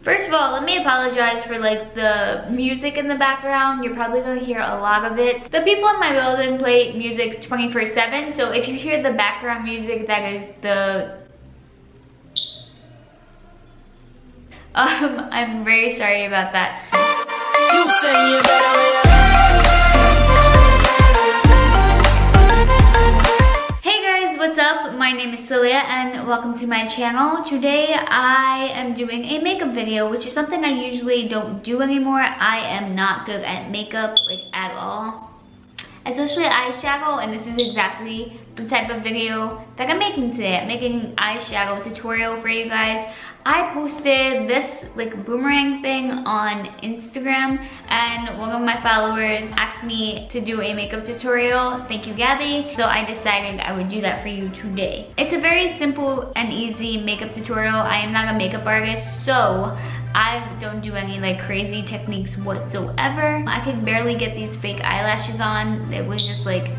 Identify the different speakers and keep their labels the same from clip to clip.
Speaker 1: First of all, let me apologize for like the music in the background. You're probably gonna hear a lot of it. The people in my building play music 24/7, so if you hear the background music, that is the... I'm very sorry about that. You say you better. What's up? My name is Celia and welcome to my channel. Today I am doing a makeup video, which is something I usually don't do anymore. I am not good at makeup, like at all. Especially eyeshadow, and this is exactly the type of video that I'm making today. I'm making an eyeshadow tutorial for you guys. I posted this like boomerang thing on Instagram and one of my followers asked me to do a makeup tutorial. Thank you, Gabby. So I decided I would do that for you today. It's a very simple and easy makeup tutorial. I am not a makeup artist, so I don't do any like crazy techniques whatsoever. I could barely get these fake eyelashes on. It was just like,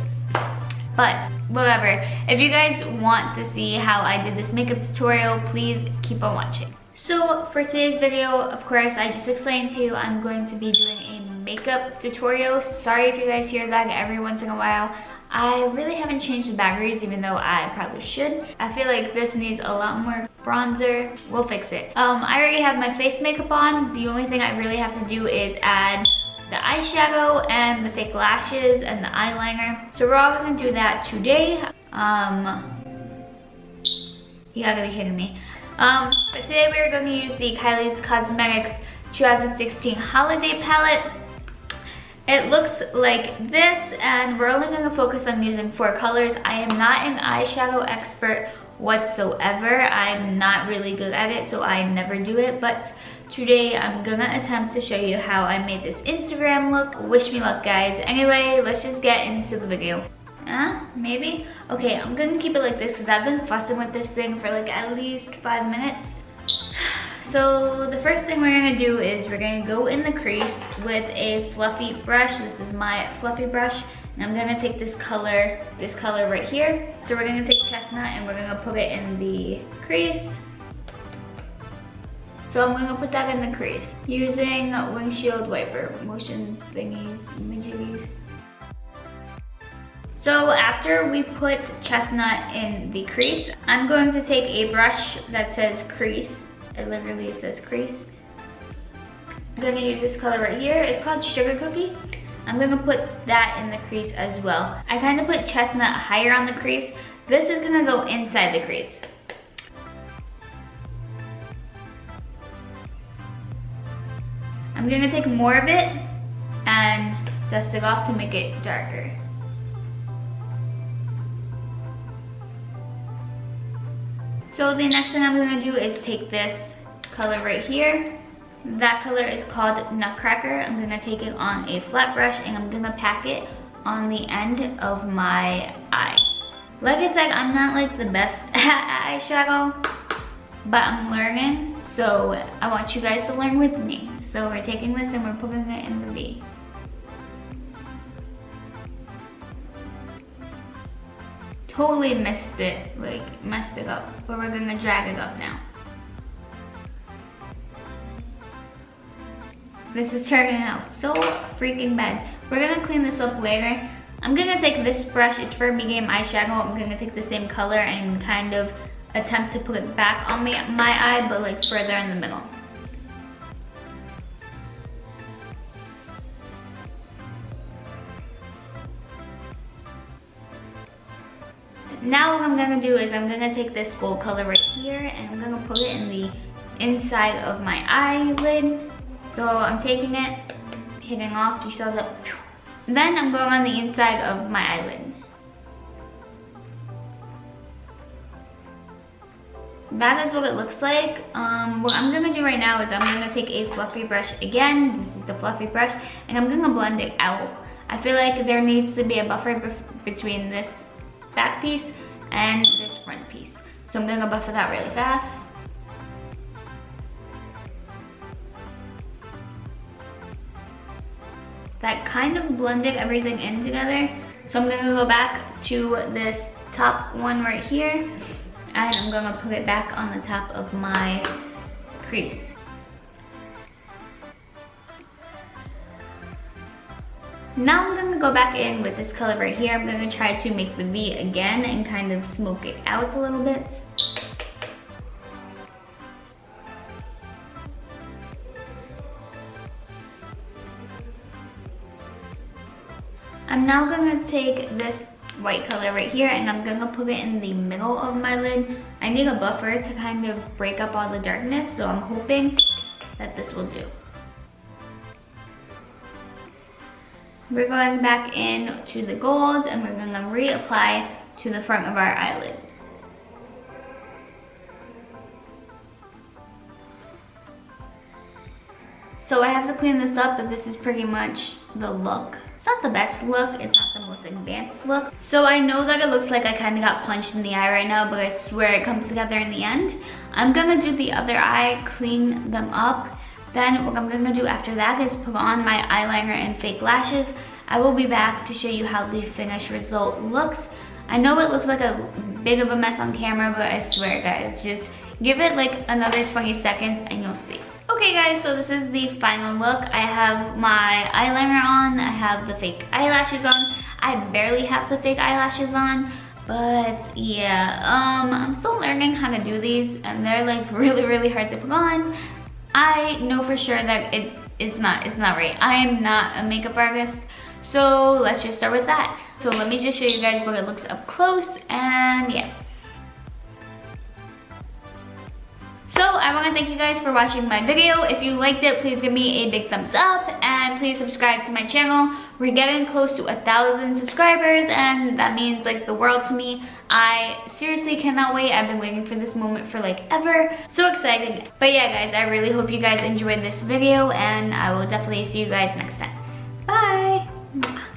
Speaker 1: but whatever. If you guys want to see how I did this makeup tutorial, please keep on watching. So for today's video, of course, I just explained to you I'm going to be doing a makeup tutorial. Sorry if you guys hear that every once in a while. I really haven't changed the batteries, even though I probably should. I feel like this needs a lot more bronzer. We'll fix it. I already have my face makeup on. The only thing I really have to do is add the eyeshadow and the fake lashes and the eyeliner. So we're all gonna do that today. You gotta be kidding me. But today we're gonna use the Kylie's Cosmetics 2016 Holiday Palette. It looks like this, and we're only gonna focus on using 4 colors. I am not an eyeshadow expert whatsoever. I'm not really good at it, so I never do it, but today I'm gonna attempt to show you how I made this Instagram look. Wish me luck, guys. Anyway, let's just get into the video. Maybe? Okay, I'm gonna keep it like this because I've been fussing with this thing for like at least 5 minutes. So the first thing we're gonna do is we're gonna go in the crease with a fluffy brush. This is my fluffy brush. And I'm gonna take this color right here. So we're gonna take Chestnut and we're gonna put it in the crease. So I'm gonna put that in the crease using windshield wiper motion thingies, majiggies. So after we put Chestnut in the crease, I'm going to take a brush that says crease. It literally says crease. I'm gonna use this color right here. It's called Sugar Cookie. I'm gonna put that in the crease as well. I kind of put Chestnut higher on the crease. This is gonna go inside the crease. I'm gonna take more of it and dust it off to make it darker. So the next thing I'm gonna do is take this color right here. That color is called Nutcracker. I'm gonna take it on a flat brush and I'm gonna pack it on the end of my eye. Like I said, I'm not like the best at eyeshadow, but I'm learning, so I want you guys to learn with me. So we're taking this and we're putting it in the V. Totally messed it up, but we're gonna drag it up now. This is turning out so freaking bad. We're gonna clean this up later. I'm gonna take this brush, it's for medium eyeshadow. I'm gonna take the same color and kind of attempt to put it back on my eye, but like further in the middle. Now what I'm gonna do is I'm gonna take this gold color right here and I'm gonna put it in the inside of my eyelid. So I'm taking it, hitting off, you saw that. Then I'm going on the inside of my eyelid. That is what it looks like. What I'm gonna do right now is I'm gonna take a fluffy brush again. This is the fluffy brush, and I'm gonna blend it out. I feel like there needs to be a buffer between this back piece and this front piece. So I'm gonna buffer that really fast. That kind of blended everything in together. So I'm gonna go back to this top one right here and I'm gonna put it back on the top of my crease. Now I'm gonna go back in with this color right here. I'm gonna try to make the V again and kind of smoke it out a little bit. I'm now gonna take this white color right here and I'm gonna put it in the middle of my lid. I need a buffer to kind of break up all the darkness, so I'm hoping that this will do. We're going back in to the gold and we're gonna reapply to the front of our eyelid. So I have to clean this up, but this is pretty much the look. It's not the best look, it's not the most advanced look. So I know that it looks like I kind of got punched in the eye right now, but I swear it comes together in the end. I'm gonna do the other eye, clean them up. Then what I'm gonna do after that is put on my eyeliner and fake lashes. I will be back to show you how the finished result looks. I know it looks like a big of a mess on camera, but I swear guys, just give it like another 20 seconds and you'll see. Okay guys, so this is the final look. I have my eyeliner on, I have the fake eyelashes on. I barely have the fake eyelashes on, but yeah, I'm still learning how to do these and they're like really hard to put on. I know for sure that it's not right. I am not a makeup artist, so let's just start with that. So let me just show you guys what it looks up close, and yeah. So I want to thank you guys for watching my video. If you liked it, please give me a big thumbs up and please subscribe to my channel. We're getting close to 1,000 subscribers and that means like the world to me. I seriously cannot wait. I've been waiting for this moment for like ever. So excited. But yeah guys, I really hope you guys enjoyed this video and I will definitely see you guys next time. Bye!